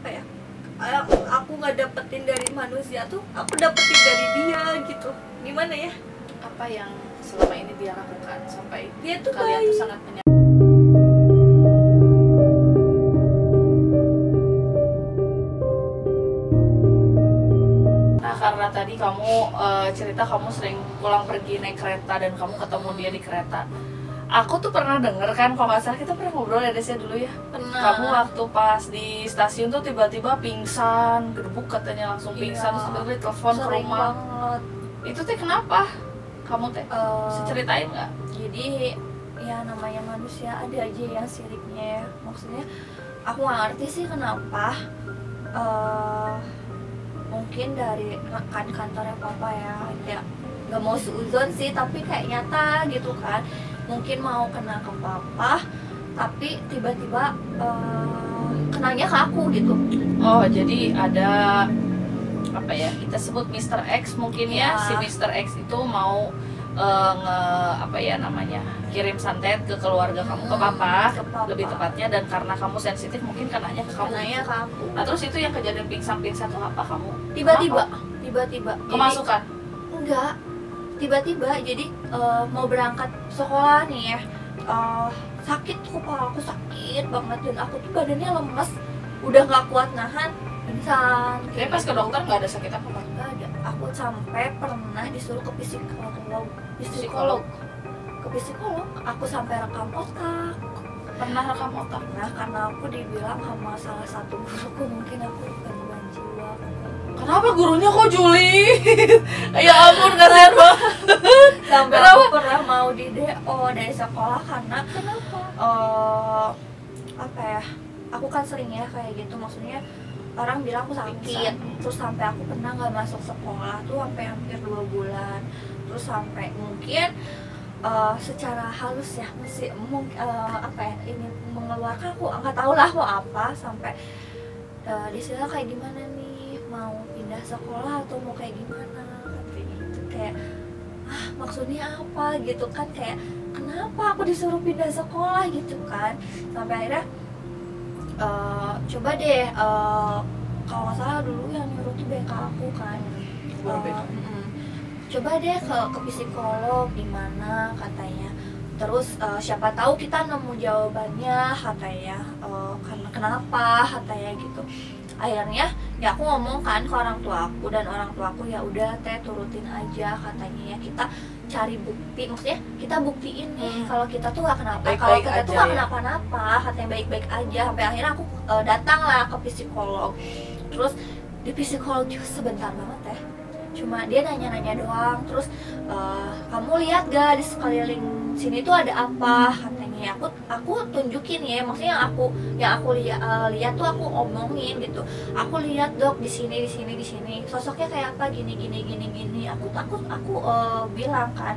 apa ya, aku nggak dapetin dari manusia tuh aku dapetin dari dia gitu. Gimana ya, Apa yang selama ini dia lakukan sampai dia tuh kalian baik. tuh sangat Nah, karena tadi kamu cerita kamu sering pulang pergi naik kereta dan kamu ketemu dia di kereta. Aku tuh pernah denger kan, kalau nggak salah kita pernah ngobrol ya Des ya dulu ya. Pernah. Kamu waktu pas di stasiun tuh tiba-tiba pingsan, gedebuk katanya langsung pingsan, Iya. terus tiba-tiba ditelepon ke Sering rumah. banget. Itu teh kenapa? Kamu teh bisa ceritain nggak? Jadi ya namanya manusia ada aja yang siriknya ya. Maksudnya aku nggak ngerti sih kenapa. Mungkin dari rekan kantornya papa ya nggak mau seuzon sih, tapi kayak nyata gitu kan. Mungkin mau kena ke papa, tapi tiba-tiba kenanya ke aku gitu. Oh, jadi ada apa ya, kita sebut Mr. X mungkin ya. Ya. Si Mr. X itu mau apa ya namanya, kirim santet ke keluarga kamu, ke papa, Ke papa. lebih tepatnya, dan karena kamu sensitif mungkin kenanya ke kamu. Kenanya ke aku. Nah, terus itu yang kejadian pingsan-pingsan tuh apa kamu? Tiba-tiba Kenapa? Kemasukan? Enggak, tiba-tiba jadi mau berangkat sekolah nih ya, sakit tuh, kepala aku sakit banget dan aku tuh badannya lemes, udah nggak kuat nahan, pingsan. Tapi pas ke dokter nggak ada sakit apa-apa? Nggak ada. Aku sampai pernah disuruh ke Psikolog. ke psikolog. Aku sampai rekam otak. Pernah rekam otak? Nah, karena aku dibilang sama salah satu guruku mungkin aku gangguan jiwa. Kenapa gurunya kok julid? Ya ampun, kasihan banget. Sampai Kenapa? aku pernah mau di DO dari sekolah karena Kenapa? apa ya, aku kan sering ya kayak gitu, maksudnya orang bilang aku sakit, Pingsan. terus sampai aku pernah nggak masuk sekolah tuh sampai hampir 2 bulan, terus sampai mungkin secara halus ya masih apa ya, ini mengeluarkan, aku nggak tahu lah mau apa, sampai disitu kayak gimana nih, mau pindah sekolah atau mau kayak gimana, katanya gitu. Kayak maksudnya apa gitu kan, kayak kenapa aku disuruh pindah sekolah gitu kan, sampai akhirnya coba deh, kalau nggak salah dulu yang nyuruh tuh BK aku kan, Guru BK. coba deh ke psikolog gimana katanya, terus siapa tahu kita nemu jawabannya katanya, karena kenapa katanya gitu. Akhirnya ya aku ngomong kan ke orang tua aku, dan orang tua aku ya udah teh turutin aja katanya ya, kita cari bukti, maksudnya kita buktiin nih kalau kita tuh gak kenapa, kalau Baik-baik kita tuh aja gak ya. kenapa-napa, katanya baik-baik aja. Sampai akhirnya aku datang lah ke psikolog. Terus di psikolog juga sebentar banget ya, cuma dia nanya-nanya doang, terus kamu lihat gak di sekeliling sini tuh ada apa katanya ya. Aku tunjukin ya, maksudnya yang aku lihat tuh aku omongin gitu, aku lihat dok di sini sosoknya kayak apa, gini aku bilang kan,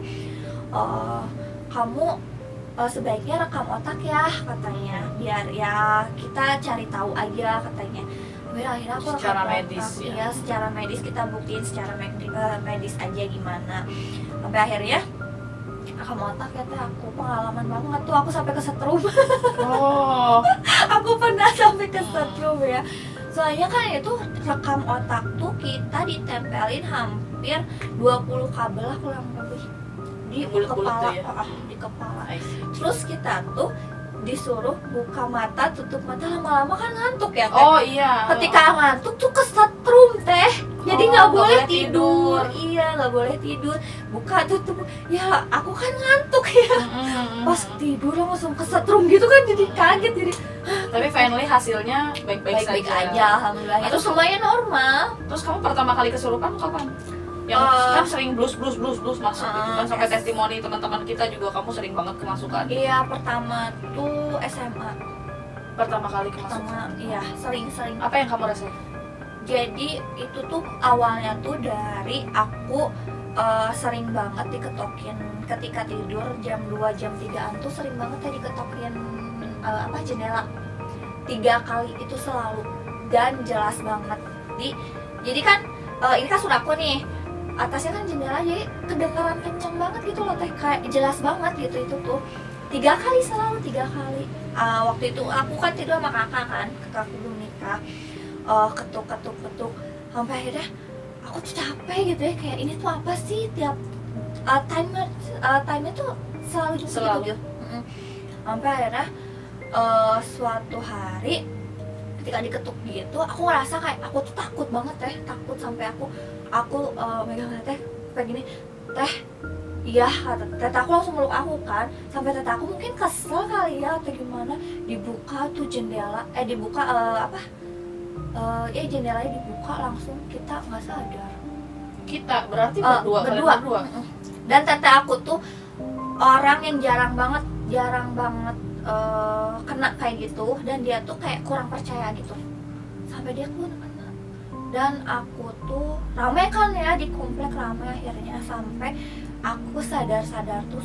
kamu sebaiknya rekam otak ya katanya, biar ya kita cari tahu aja katanya. Akhirnya aku Secara rekam medis otak. ya? Iya, secara medis kita buktiin secara medis aja gimana. Sampai akhirnya rekam otak ya teh, aku pengalaman banget tuh, aku sampai kesetrum. Oh, Aku pernah sampai kesetrum ya, soalnya kan itu rekam otak tuh kita ditempelin hampir 20 kabel lah kurang lebih di Bulet-bulet kepala, tuh ya? di kepala. I see. Terus kita tuh disuruh buka mata, tutup mata, lama-lama kan ngantuk ya teh. Oh iya. Ketika ngantuk tuh kesetrum teh, jadi Oh, nggak nggak boleh boleh tidur. tidur. Iya, nggak boleh tidur, buka tutup. Ya aku kan ngantuk ya, pas tidur langsung kesetrum gitu kan, jadi kaget, jadi Tapi finally hasilnya baik-baik baik-baik saja. aja alhamdulillah. Itu Terus semuanya normal. Terus kamu pertama kali kesurupan kapan? Yang kan sering blues masuk gitu kan, sampai testimoni teman-teman kita juga kamu sering banget kemasukan. Iya, pertama tuh SMA. Pertama kali kemasukan. Pertama, iya, sering-sering. Apa yang kamu rasain? Jadi itu tuh awalnya tuh dari aku sering banget diketokin ketika tidur jam 2 jam 3an tuh, sering banget ya diketokin jendela 3 kali itu selalu, dan jelas banget jadi kan ini kasur aku nih, atasnya kan jendela, jadi kedengaran kenceng banget gitu loh teh, kayak jelas banget gitu. Itu tuh 3 kali, selalu 3 kali. Waktu itu aku kan tidur sama kakak kan, kakakku belum nikah. ketuk sampai akhirnya aku tuh capek gitu ya, kayak ini tuh apa sih tiap time tuh selalu gitu. Sampai akhirnya suatu hari ketika diketuk gitu, aku ngerasa kayak aku tuh takut banget teh, takut sampai aku megang teh kayak gini, teh iya, tete aku langsung meluk aku kan, sampai tete aku mungkin kesel kali ya atau gimana, dibuka tuh jendela, dibuka jendelanya dibuka, langsung kita nggak sadar. Kita berarti berdua. Dan tete aku tuh orang yang jarang banget kena kayak gitu, dan dia tuh kayak kurang percaya gitu, sampai dia pun kena. Dan aku tuh ramai kan ya di komplek, ramai akhirnya sampai aku sadar tuh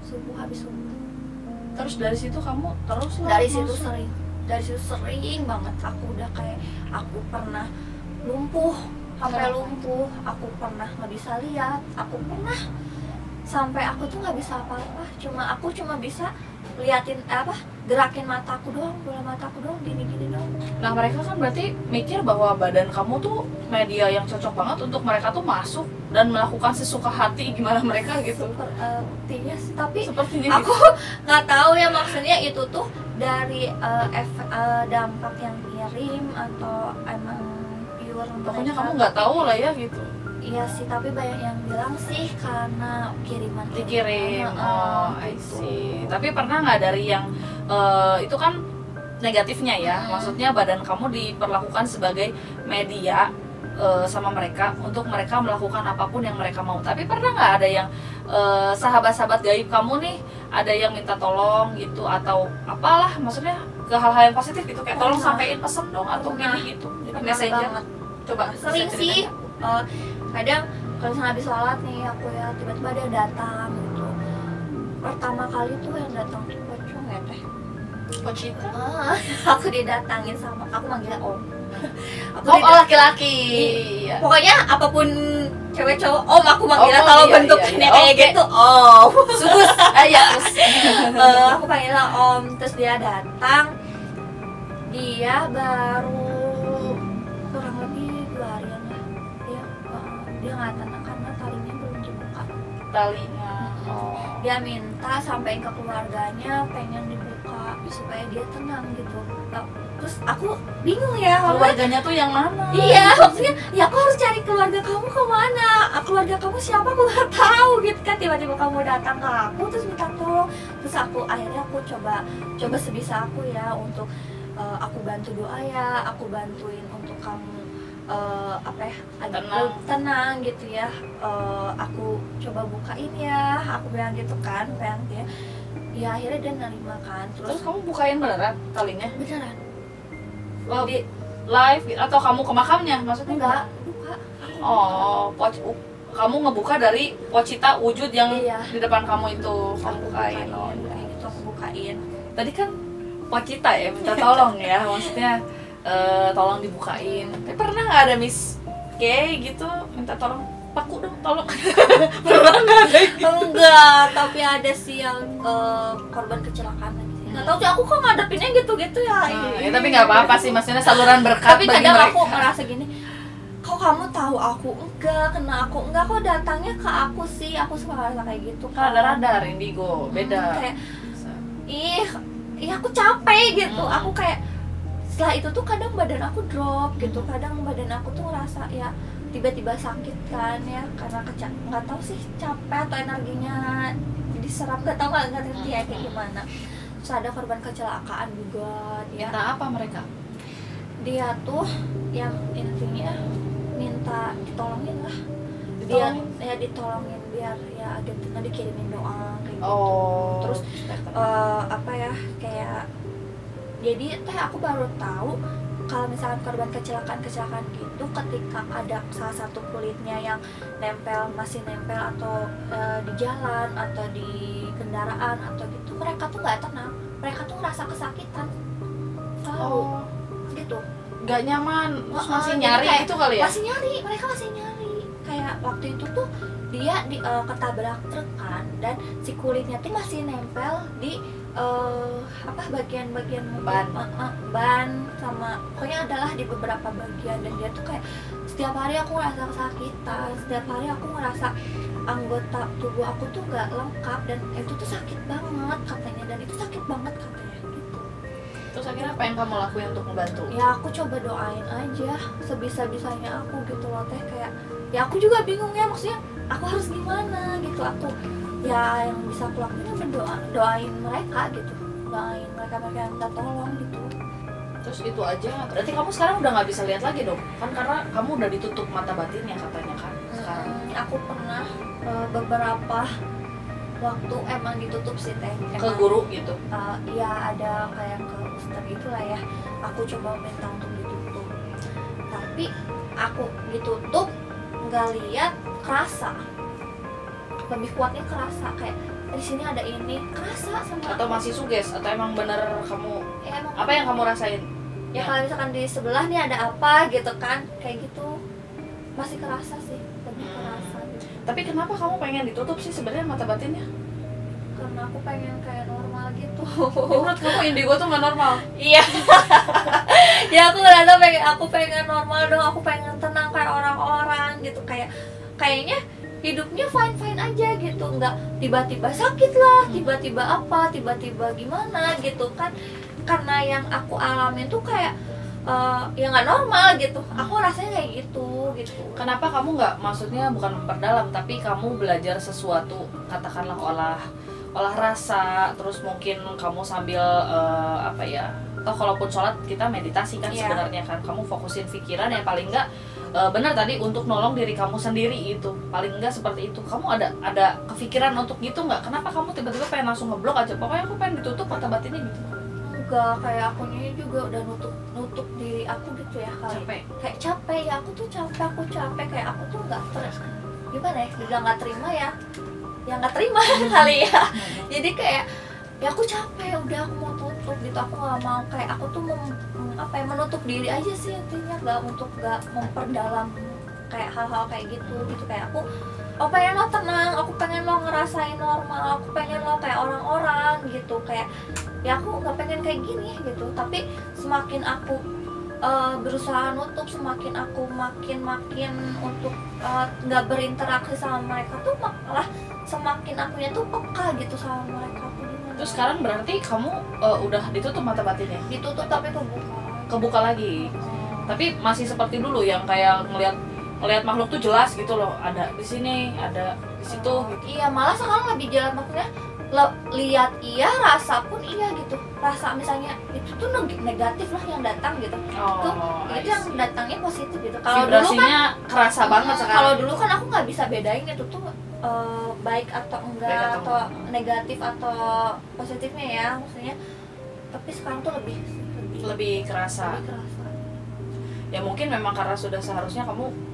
subuh habis subuh. Terus dari situ kamu terus dari situ sering banget aku udah kayak, aku pernah lumpuh, sampai lumpuh, aku pernah nggak bisa lihat, aku pernah sampai aku tuh nggak bisa apa-apa, aku cuma bisa liatin gerakin mataku doang, bola mataku doang, gini doang. Nah mereka kan berarti mikir bahwa badan kamu tuh media yang cocok banget untuk mereka tuh masuk dan melakukan sesuka hati gimana mereka gitu. Sepertinya sih, tapi sepertinya aku nggak tahu ya maksudnya itu tuh dari efek dampak yang mirim atau emang pure. Pokoknya kamu nggak tahu lah ya gitu. Iya sih, tapi banyak yang bilang sih karena kiriman dikirim. I see. Tapi pernah nggak dari yang itu kan negatifnya ya, maksudnya badan kamu diperlakukan sebagai media sama mereka untuk mereka melakukan apapun yang mereka mau. Tapi pernah nggak ada yang sahabat-sahabat gaib kamu nih, ada yang minta tolong gitu atau apalah, maksudnya ke hal-hal yang positif gitu, kayak tolong sampein pesan dong atau gini gitu, jadi messenger. Coba sering sih. Kadang kalau misalnya habis sholat nih aku ya, tiba-tiba ada yang datang gitu. Pertama kali tuh yang datang tuh pocong ya teh, Pocita. Aku didatangin sama, aku manggilnya om. Laki-laki. Iya. Pokoknya apapun cewek cowok om aku manggilnya, kalau bentuknya kayak gitu om. Sugus. Terus aku panggilnya om, terus dia datang, dia baru kurang lebih 2 harian lah. Dia nggak tenang karena talinya belum dibuka. Dia minta sampein ke keluarganya pengen dibuka supaya dia tenang gitu. Terus aku bingung ya, keluarganya tuh yang mana? Iya, maksudnya ya aku harus cari keluarga kamu kemana, keluarga kamu siapa aku nggak tahu gitu kan. Tiba-tiba kamu datang ke aku terus minta tolong, terus akhirnya aku coba sebisa aku ya untuk aku bantu doa ya, aku bantuin untuk kamu tenang gitu ya. Aku coba bukain ya, aku bilang gitu kan, pengen dia. Ya akhirnya dia nerima kan. Terus kamu bukain beneran talinya? Beneran. Di live atau kamu ke makamnya maksudnya? Enggak, buka. Kamu ngebuka dari Pocita wujud yang iya, di depan kamu itu, kamu bukain. Kayak gitu aku bukain. Tadi kan Pocita ya minta tolong ya, maksudnya tolong dibukain. Tapi pernah nggak ada miss kayak gitu minta tolong, paku dong tolong? Pernah nggak? Enggak, tapi ada sih yang korban kecelakaan lagi. Nggak tahu sih aku kok ngadepinnya gitu-gitu ya. Ya tapi nggak apa-apa sih, maksudnya saluran berkat tapi bagi kadang mereka. aku ngerasa gini, kok kamu tahu aku enggak, kena aku enggak, kok datangnya ke aku sih. Aku suka ngerasa kayak gitu kan. Ada radar indigo, beda. Kayak aku capek gitu. Aku kayak setelah itu tuh kadang badan aku drop gitu, kadang badan aku tuh ngerasa ya tiba-tiba sakit kan ya, karena nggak tahu sih capek atau energinya diserap, nggak tahu, nggak ngerti ya kayak gimana. Terus ada korban kecelakaan juga dia. Minta apa mereka? Dia tuh yang intinya minta ditolongin lah, dia ya ditolongin biar ya ada dikirimin doa kayak gitu. Terus kayak jadi aku baru tahu kalau misalkan korban kecelakaan gitu, ketika ada salah satu kulitnya yang masih nempel atau di jalan atau di kendaraan atau gitu, mereka tuh nggak tenang, mereka tuh ngerasa kesakitan selalu gitu, nggak nyaman, terus masih nyari kayak, itu kali ya? Masih nyari, mereka masih nyari. Kayak waktu itu tuh dia ketabrak truk kan, dan si kulitnya tuh masih nempel di apa bagian-bagian Ban. ban sama pokoknya adalah di beberapa bagian, dan dia tuh kayak setiap hari aku ngerasa kesakitan, setiap hari aku ngerasa anggota tubuh aku tuh gak lengkap, dan itu tuh sakit banget katanya, dan itu sakit banget katanya gitu. Terus akhirnya apa yang kamu lakuin untuk membantu? Ya aku coba doain aja sebisa-bisanya aku gitu loh teh, kayak ya aku juga bingung ya, maksudnya aku harus gimana gitu. Aku ya yang bisa aku lakuin ya berdoa, doain mereka gitu, doain mereka yang minta tolong gitu. Terus itu aja, berarti kamu sekarang udah nggak bisa lihat lagi dong? Kan karena kamu udah ditutup mata batinnya katanya kan sekarang. Aku pernah beberapa waktu emang ditutup sih teh. Ke guru gitu? Iya ada kayak ke ustaz gitulah ya. Aku coba minta untuk ditutup, tapi aku ditutup nggak lihat kerasa, lebih kuatnya kerasa kayak di sini ada ini kerasa sama. Atau masih suges atau emang bener kamu Ya, emang apa yang kamu rasain? ya kalau misalkan di sebelah nih ada apa gitu kan, kayak gitu masih kerasa sih, lebih kerasa gitu. Tapi kenapa kamu pengen ditutup sih sebenarnya mata batinnya? Karena aku pengen kayak normal gitu. Menurut kamu indigo tuh nggak normal? Iya. Ya aku ngerasa aku pengen normal dong, aku pengen tenang kayak orang-orang gitu, kayaknya hidupnya fine aja gitu, nggak tiba-tiba sakit lah, tiba-tiba apa, tiba-tiba gimana gitu kan. Karena yang aku alamin tuh kayak ya nggak normal gitu, aku rasanya kayak gitu. Kenapa kamu nggak, maksudnya bukan memperdalam tapi kamu belajar sesuatu, katakanlah olah rasa, terus mungkin kamu sambil apa ya, atau kalaupun sholat kita meditasi kan sebenarnya kan, kamu fokusin pikiran ya paling nggak benar tadi untuk nolong diri kamu sendiri, itu paling enggak seperti itu. Kamu ada kepikiran untuk gitu nggak? Kenapa kamu tiba-tiba pengen langsung ngeblok aja, pokoknya aku pengen ditutup mata batinnya gitu? Enggak, kayak akunya juga udah nutup diri aku gitu ya kali. Kayak capek ya, aku tuh capek kayak aku tuh nggak gimana ya, dibilang nggak terima ya nggak terima kali ya. Jadi kayak ya aku capek, udah aku mau tutup gitu, aku nggak mau, kayak aku tuh menutup diri aja sih intinya, nggak memperdalam kayak hal-hal kayak gitu kayak aku pengen lo tenang, aku pengen lo ngerasain normal, aku pengen lo kayak orang-orang gitu, kayak ya aku nggak pengen kayak gini gitu. Tapi semakin aku berusaha nutup, semakin aku makin untuk nggak berinteraksi sama mereka tuh malah semakin akunya tuh peka gitu sama mereka tuh. Terus sekarang berarti kamu udah ditutup mata batinnya? Ditutup tapi kebuka lagi. Tapi masih seperti dulu yang kayak ngelihat makhluk tuh jelas gitu loh, ada di sini, ada di situ gitu. Iya, malah sekarang lebih jelas, maksudnya lihat iya, rasa pun iya gitu. Rasa misalnya itu tuh negatif lah yang datang gitu. Itu yang datangnya positif gitu. Kalau dulu kan kerasa banget sekarang. Kalau dulu kan aku nggak bisa bedain itu tuh baik atau enggak, atau negatif atau positifnya ya maksudnya. Tapi sekarang tuh lebih kerasa. Ya mungkin memang karena sudah seharusnya kamu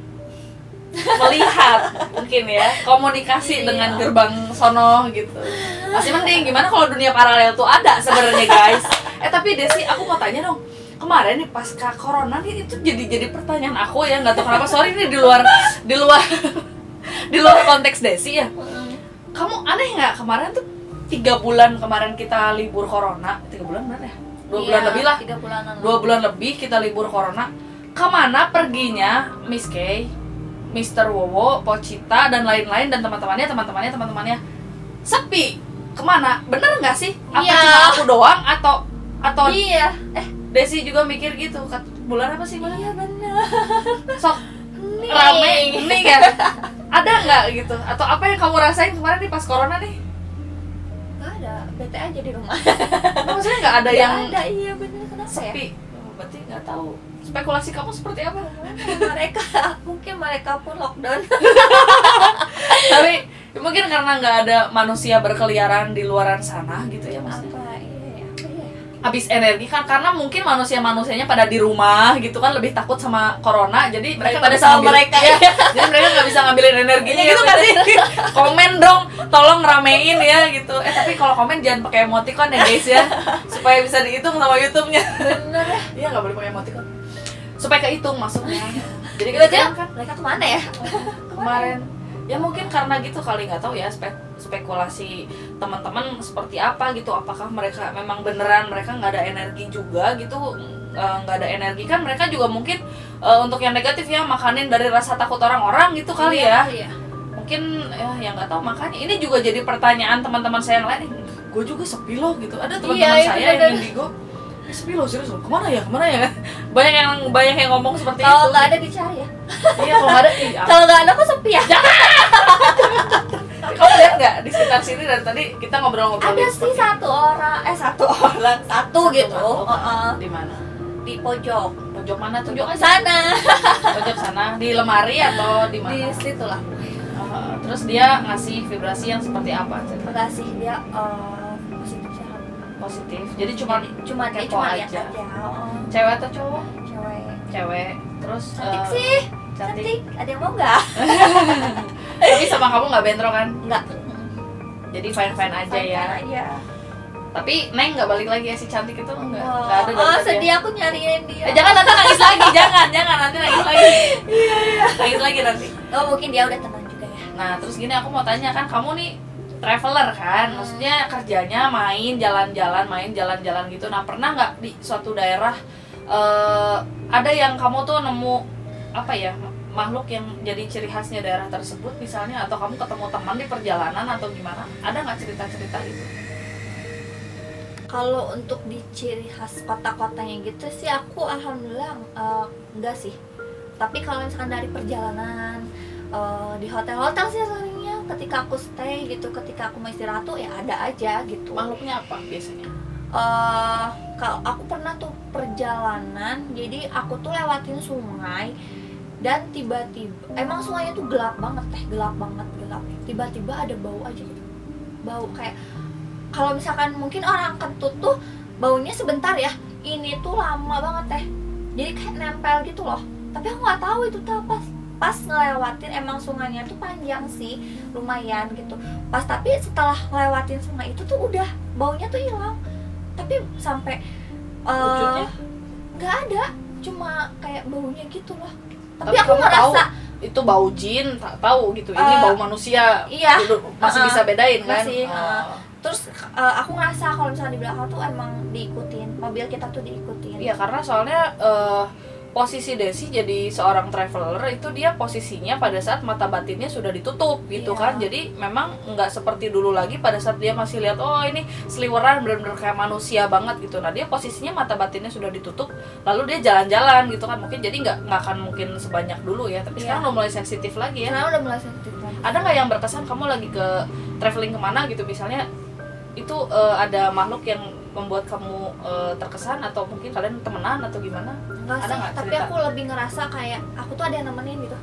melihat mungkin ya, komunikasi dengan gerbang sono gitu. Masih mending, gimana kalau dunia paralel tuh ada sebenarnya guys. Tapi Desi, aku mau tanya dong, kemarin nih pasca corona nih itu jadi pertanyaan aku ya, nggak tahu kenapa, sorry ini di luar konteks Desi ya. Kamu aneh nggak, kemarin tuh 3 bulan kemarin kita libur corona, 3 bulan mana ya? 2 bulan lebih lah, 2 bulan lebih kita libur corona. Kemana perginya Miss Kay, Mr. Wowo, Pochita dan lain-lain dan teman-temannya sepi. Kemana? Bener nggak sih? Apa cuma aku doang atau iya? Desi juga mikir gitu. Bulan apa sih? Iya bener. Sok rame nih ya. Ada nggak gitu? Atau apa yang kamu rasain kemarin nih pas corona nih? Nggak ada, bete aja di rumah. Maksudnya nggak ada yang ada, iya bener, kenapa sepi? Berarti nggak tahu. Spekulasi kamu seperti apa? Mungkin mereka pun lockdown. Tapi mungkin karena nggak ada manusia berkeliaran di luaran sana gitu ya maksudnya. Habis energi kan, karena mungkin manusianya pada di rumah gitu kan, lebih takut sama corona, jadi mereka pada sama mereka ya. Jadi mereka nggak bisa ngambilin energinya gitu kan sih. Komen dong, tolong ramein ya gitu. Tapi kalau komen jangan pakai emoticon ya guys ya, supaya bisa dihitung sama YouTube-nya. Bener ya? Iya, nggak boleh pakai emoticon supaya kehitung maksudnya. Jadi kita kan mereka kemana ya? Kemarin Ya mungkin karena gitu kali, nggak tahu ya spekulasi teman-teman seperti apa gitu. Apakah mereka memang beneran mereka nggak ada energi juga gitu, nggak ada energi kan mereka juga mungkin untuk yang negatif ya makanin dari rasa takut orang-orang gitu kali ya. Mungkin ya nggak tahu, makanya ini juga jadi pertanyaan teman-teman saya yang lain. Gue juga sepi loh gitu. Ada teman-teman saya yang indigo sepi loh, serius loh, kemana ya banyak yang ngomong seperti itu. Kalau nggak ada dicari ya. Iya, kalau nggak ada Kalau nggak ada kok sepi ya. Kamu lihat nggak di sekitar sini dari tadi kita ngobrol-ngobrol Ada sih satu gitu. Di mana? Di pojok Mana tuh? sana. Pojok sana, di lemari atau di mana? Di situ lah. Terus dia ngasih vibrasi yang seperti apa? Makasih, dia positif sehat. Positif. Jadi cuma dia kepo cuma lihat aja. aja. Cewek atau cowok? Cewek. Terus Cantik sih. Cantik. Ada yang mau nggak? Tapi sama kamu nggak bentrok kan? Nggak. Jadi fine aja ya. Fine aja. Tapi Neng nggak balik lagi ya, si cantik itu nggak ada. Sedih aku nyariin dia. Jangan nanti nangis lagi, jangan nanti nangis lagi. Nangis lagi nanti. Oh mungkin dia udah tenang juga ya. Nah terus gini, aku mau tanya kan, kamu nih traveler kan, maksudnya kerjanya main jalan-jalan gitu. Nah pernah nggak di suatu daerah ada yang kamu tuh nemu apa ya, makhluk yang jadi ciri khasnya daerah tersebut misalnya, atau kamu ketemu teman di perjalanan atau gimana? Ada nggak cerita-cerita itu? Kalau untuk di ciri khas kota-kotanya gitu sih aku alhamdulillah enggak sih. Tapi kalau misalkan dari perjalanan di hotel-hotel sih seringnya ketika aku stay gitu, ketika aku mau istirahat tuh ya ada aja gitu. Makhluknya apa biasanya? Kalau aku pernah tuh perjalanan, jadi aku tuh lewatin sungai dan tiba-tiba emang sungainya tuh gelap banget. Tiba-tiba ada bau aja gitu. Bau kayak kalau misalkan mungkin orang kentut tuh baunya sebentar ya, ini tuh lama banget jadi kayak nempel gitu loh. Tapi aku nggak tahu itu tuh pas ngelewatin, emang sungainya tuh panjang sih lumayan gitu. Tapi setelah ngelewatin sungai itu tuh udah baunya tuh hilang. Tapi sampai wujudnya nggak ada, cuma kayak baunya gitu loh. Tapi aku ngerasa itu bau jin, tak tahu gitu. Ini bau manusia. Iya. Masih bisa bedain kan? Masih. Terus aku ngerasa kalau misalnya di belakang tuh emang diikutin, mobil kita tuh diikutin. Iya, karena soalnya posisi Desi jadi seorang traveler itu dia posisinya pada saat mata batinnya sudah ditutup gitu kan. Jadi memang nggak seperti dulu lagi pada saat dia masih lihat oh ini seliweran benar-benar kayak manusia banget gitu. Nah dia posisinya mata batinnya sudah ditutup, lalu dia jalan-jalan gitu kan. Mungkin jadi nggak akan mungkin sebanyak dulu ya. Tapi sekarang udah mulai sensitif lagi ya. Sekarang udah mulai sensitif lagi. Ada nggak yang berkesan kamu lagi ke traveling kemana gitu misalnya, itu ada makhluk yang membuat kamu terkesan, atau mungkin kalian temenan atau gimana? Enggak ada sih, tapi cerita? aku lebih ngerasa kayak aku tuh ada yang nemenin gitu.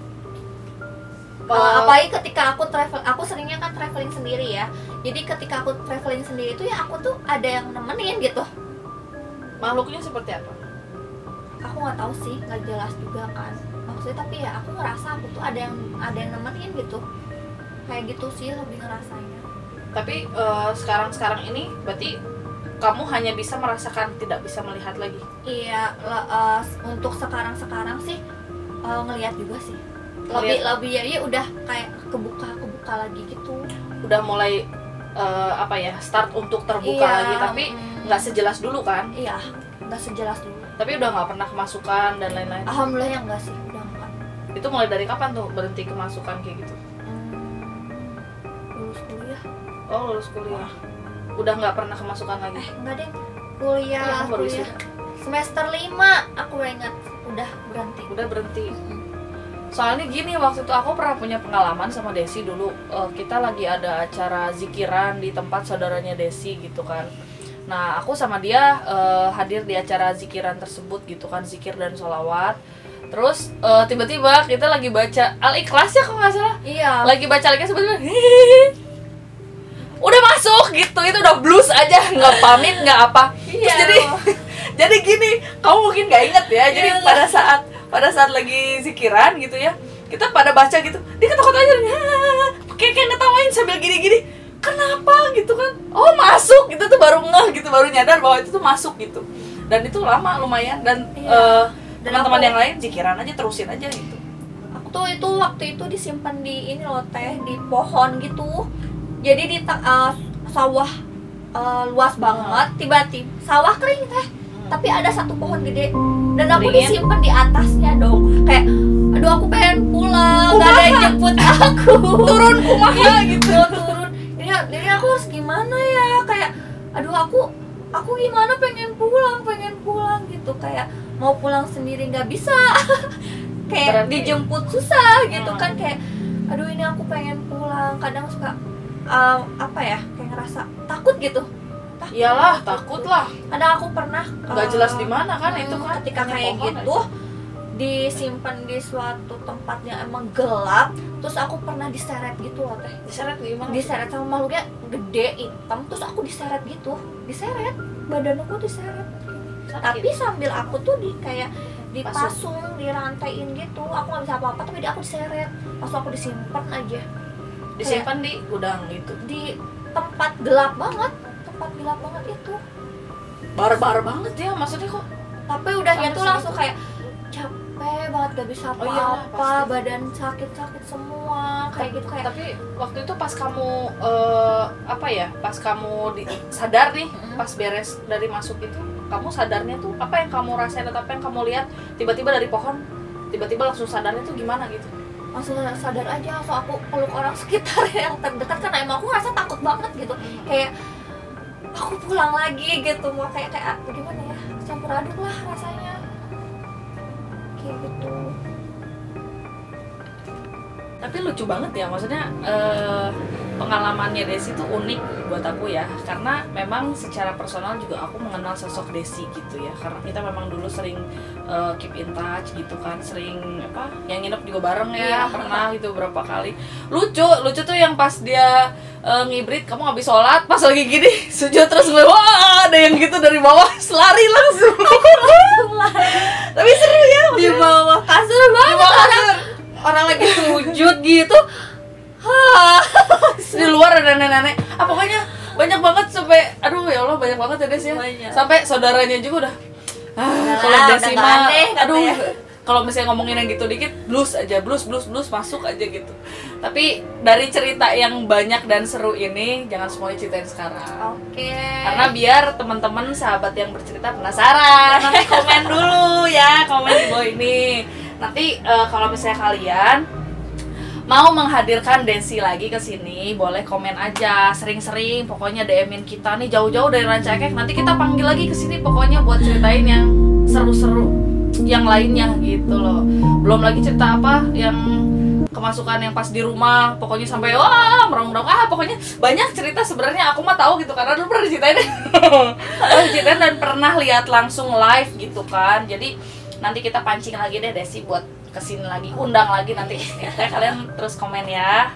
Apalagi ketika aku seringnya kan traveling sendiri ya. Jadi ketika aku traveling sendiri itu ya aku tuh ada yang nemenin gitu. Makhluknya seperti apa? Aku nggak tahu sih, nggak jelas juga kan maksudnya. Tapi ya aku ngerasa aku tuh ada yang nemenin gitu. Kayak gitu sih lebih ngerasanya. Tapi sekarang ini berarti kamu hanya bisa merasakan, tidak bisa melihat lagi? Iya, untuk sekarang sih ngelihat juga sih. Lebih ya udah kayak kebuka lagi gitu. Udah mulai start untuk terbuka lagi, tapi nggak sejelas dulu kan? Iya, nggak sejelas dulu. Tapi udah nggak pernah kemasukan dan lain-lain? Alhamdulillah ya enggak sih, udah enggak. Itu mulai dari kapan tuh berhenti kemasukan kayak gitu? Lulus kuliah. Oh, lulus kuliah. Udah nggak pernah kemasukan lagi? Enggak deh, kuliah semester 5 aku ingat udah berhenti. Soalnya gini, waktu itu aku pernah punya pengalaman sama Desi dulu. Kita lagi ada acara zikiran di tempat saudaranya Desi gitu kan. Nah aku sama dia hadir di acara zikiran tersebut gitu kan, zikir dan sholawat. Terus tiba-tiba kita lagi baca Al-Ikhlas ya kalau nggak salah. Iya. Lagi baca Al-Ikhlas tiba-tiba udah masuk gitu, itu udah blues aja, nggak pamit nggak apa. Iya. Terus jadi gini, kamu mungkin nggak inget ya. Jadi pada saat lagi zikiran gitu ya, kita pada baca gitu, dia ketawa aja, kayak ngetawain sambil gini-gini. Kenapa gitu kan? Oh masuk gitu tuh, baru ngeh gitu, baru nyadar bahwa itu tuh masuk gitu. Dan itu lama lumayan, dan teman-teman yang lain zikiran aja, terusin aja gitu. Aku tuh itu waktu itu disimpan di ini loh teh, di pohon gitu. Jadi di sawah luas banget, tiba-tiba sawah kering teh, tapi ada satu pohon gede dan aku disimpan di atasnya dong. Kayak aduh aku pengen pulang, gak ada yang jemput aku. Turun kumaha gitu. Turun. Jadi aku harus gimana ya? Kayak aduh aku gimana pengen pulang gitu. Kayak mau pulang sendiri nggak bisa. Kayak dijemput susah gitu kan, kayak aduh ini aku pengen pulang. Kadang suka apa ya, kayak ngerasa takut gitu. Iyalah takut lah, kadang aku pernah nggak jelas di mana kan itu kan, ketika kayak gitu aja. Disimpan di suatu tempat yang emang gelap, terus aku pernah diseret gitu loh teh. Diseret gimana? Diseret sama makhluknya gede hitam, terus aku diseret gitu, diseret badan aku diseret. Tapi sambil aku tuh kayak dipasung, dirantaiin gitu, aku nggak bisa apa-apa, tapi aku diseret. Pas aku disimpan aja, disimpan di gudang gitu, di tempat gelap banget itu, bar banget ya maksudnya kok. Tapi udahnya tuh langsung kayak capek banget, gak bisa apa-apa, badan sakit semua kayak gitu. Kayak tapi waktu itu pas kamu pas kamu sadar nih, pas beres dari masuk itu, kamu sadarnya tuh apa yang kamu rasain atau apa yang kamu lihat tiba-tiba dari pohon, tiba-tiba langsung sadarnya tuh gimana gitu? Langsung sadar aja, langsung aku peluk orang sekitar yang terdekat karena emang aku ngerasa takut banget gitu. Kayak aku pulang lagi gitu, mau kayak gimana ya, campur aduk lah rasanya kayak gitu. Tapi lucu banget ya, maksudnya pengalamannya Desi tuh unik buat aku ya, karena memang secara personal juga aku mengenal sosok Desi gitu ya, karena kita memang dulu sering keep in touch gitu kan, sering yang nginep juga bareng ya, pernah gitu berapa kali. Lucu tuh yang pas dia ngibrit, kamu habis sholat pas lagi gini sujud terus gue wah ada yang gitu dari bawah lari langsung. Tapi seru ya, di bawah kasur banget, orang lagi sujud gitu. Di luar ada nenek-nenek, pokoknya banyak banget sampai aduh ya Allah banyak banget ya Des ya. Sampai saudaranya juga udah kalau Desi mah aduh ya. Kalau misalnya ngomongin yang gitu dikit blues masuk aja gitu. Tapi dari cerita yang banyak dan seru ini jangan semuanya ceritain sekarang. Oke. Karena biar teman-teman sahabat yang bercerita penasaran, nanti komen dulu ya, komen di bawah ini. Nanti kalau misalnya kalian mau menghadirkan Desi lagi ke sini, boleh komen aja, sering-sering, pokoknya DM-in kita nih jauh-jauh dari Ranca Ekek. Nanti kita panggil lagi ke sini pokoknya buat ceritain yang seru-seru yang lainnya gitu loh. Belum lagi cerita yang kemasukan yang pas di rumah, pokoknya sampai wah merong-merong, pokoknya banyak cerita sebenarnya aku mah tahu gitu karena dulu pernah diceritain dan pernah lihat langsung live gitu kan. Jadi nanti kita pancing lagi deh Desi buat kesini lagi, undang lagi nanti ya, kalian terus komen ya.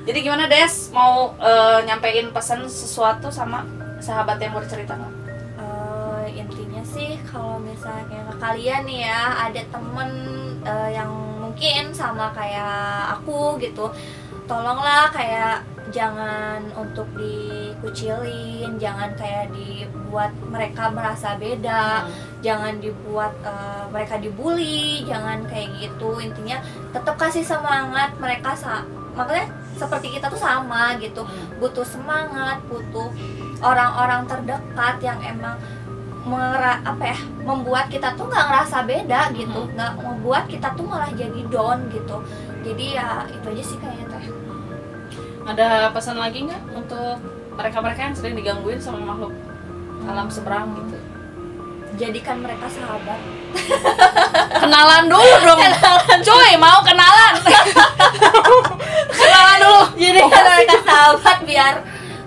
Jadi gimana Des, mau nyampein pesan sesuatu sama sahabat yang bercerita nggak? Intinya sih kalau misalnya kalian nih ya ada temen yang mungkin sama kayak aku gitu, tolonglah kayak jangan untuk dikucilin, jangan kayak dibuat mereka merasa beda, jangan dibuat mereka dibully, jangan kayak gitu. Intinya tetap kasih semangat mereka, makanya seperti kita tuh sama gitu, butuh semangat, butuh orang-orang terdekat yang emang membuat kita tuh nggak ngerasa beda gitu, nggak membuat kita tuh malah jadi down gitu. Jadi ya itu aja sih kayaknya teh. Ada pesan lagi nggak untuk mereka-mereka yang sering digangguin sama makhluk alam seberang gitu? Jadikan mereka sahabat. Kenalan dulu dong. Cuy, mau kenalan. Kenalan dulu. Jadikan mereka sahabat biar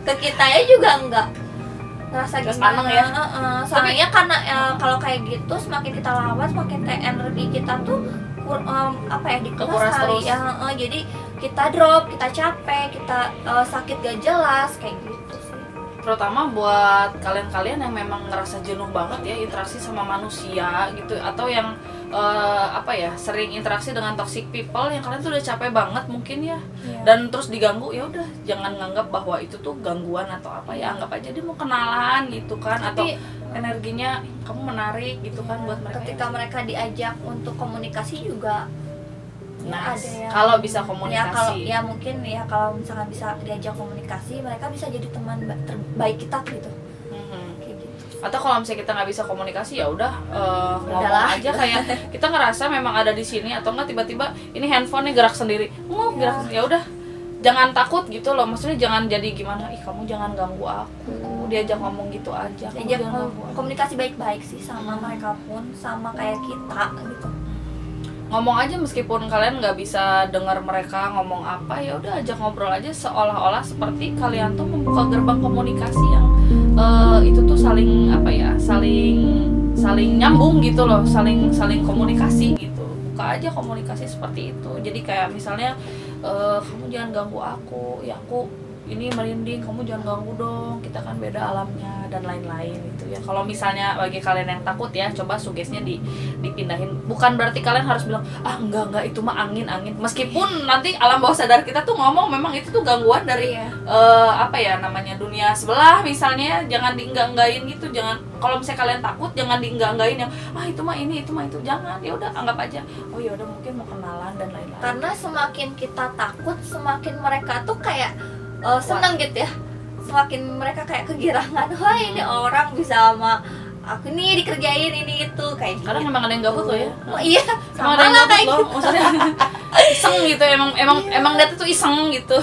ke kitanya juga enggak ngerasa gimana ya. Soalnya karena kalau kayak gitu semakin kita lawan semakin kayak energi kita tuh dikuras kali ya. Jadi kita drop, kita capek, kita sakit gak jelas kayak gitu sih. Terutama buat kalian-kalian yang memang ngerasa jenuh banget ya interaksi sama manusia gitu, atau yang sering interaksi dengan toxic people yang kalian tuh udah capek banget mungkin ya. Dan terus diganggu, ya udah jangan nganggap bahwa itu tuh gangguan atau apa ya, anggap aja dia mau kenalan gitu kan. Tapi, atau energinya kamu menarik gitu kan buat mereka. Ketika mereka diajak untuk komunikasi juga Nah, ada yang kalau bisa ya kalau komunikasi. ya mungkin ya kalau misalkan bisa diajak komunikasi, mereka bisa jadi teman terbaik kita gitu. Mhm. Kayak gitu. Atau kalau misalnya kita nggak bisa komunikasi ya udah ngomong Udahlah. aja, kayak kita ngerasa memang ada di sini, atau enggak tiba-tiba ini handphonenya gerak sendiri, gerak, ya udah jangan takut gitu loh, maksudnya jangan jadi gimana, ih kamu jangan ganggu aku, diajak ngomong gitu aja, kamu Diajak jangan ganggu aku. komunikasi baik-baik sih sama mereka pun sama kayak kita gitu. Ngomong aja meskipun kalian nggak bisa dengar mereka ngomong apa, ya udah ajak ngobrol aja, seolah-olah seperti kalian tuh membuka gerbang komunikasi yang itu tuh saling apa ya, saling nyambung gitu loh, saling komunikasi gitu. Buka aja komunikasi seperti itu. Jadi kayak misalnya kamu jangan ganggu aku, ya aku ini merinding, kamu jangan ganggu dong, kita kan beda alamnya dan lain-lain gitu ya. Kalau misalnya bagi kalian yang takut ya, coba sugesnya dipindahin. Bukan berarti kalian harus bilang enggak itu mah angin. Meskipun nanti alam bawah sadar kita tuh ngomong memang itu tuh gangguan dari apa ya namanya, dunia sebelah misalnya, jangan dienggak-enggain gitu. Jangan, kalau misalnya kalian takut jangan dienggak-enggain yang itu mah ini, itu mah itu, jangan. Ya udah anggap aja oh ya udah mungkin mau kenalan dan lain-lain. Karena semakin kita takut, semakin mereka tuh kayak senang gitu ya. Semakin mereka kayak kegirangan, wah ini orang bisa sama aku nih dikerjain ini itu kayak gitu. Kadang memang ada yang gabut loh ya. Oh, iya, Emang sama ada yang lah gabut kayak loh, gitu. maksudnya iseng gitu, emang dia tuh iseng gitu.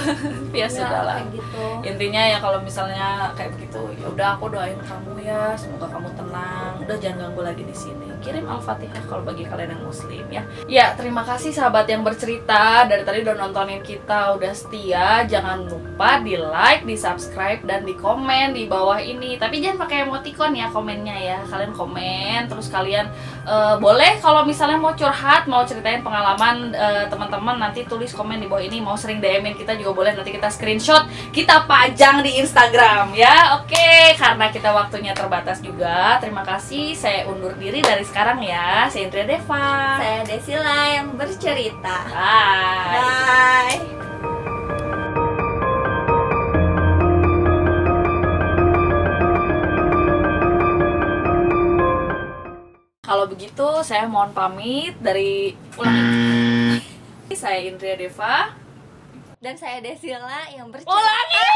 Ya sudah lah. Kayak gitu. Intinya ya kalau misalnya kayak begitu, ya udah aku doain kamu ya, semoga kamu tenang, udah jangan ganggu lagi di sini. Kirim Al-Fatihah kalau bagi kalian yang muslim ya. Ya, terima kasih sahabat yang bercerita, dari tadi udah nontonin kita, udah setia. Jangan lupa di like, di subscribe, dan di komen di bawah ini. Tapi jangan pakai emoticon ya komennya ya. Kalian komen, terus kalian boleh kalau misalnya mau curhat, mau ceritain pengalaman teman-teman, nanti tulis komen di bawah ini. Mau sering DM-in kita juga boleh, nanti kita screenshot, kita pajang di Instagram ya. Oke, karena kita waktunya terbatas juga. Terima kasih, saya undur diri dari sekarang ya. Saya Indria Deva. Saya Desila yang bercerita. Bye. Bye. Kalau begitu saya mohon pamit dari ulangi. Saya Indria Deva. Dan saya Desila yang bercerita. Ulangi.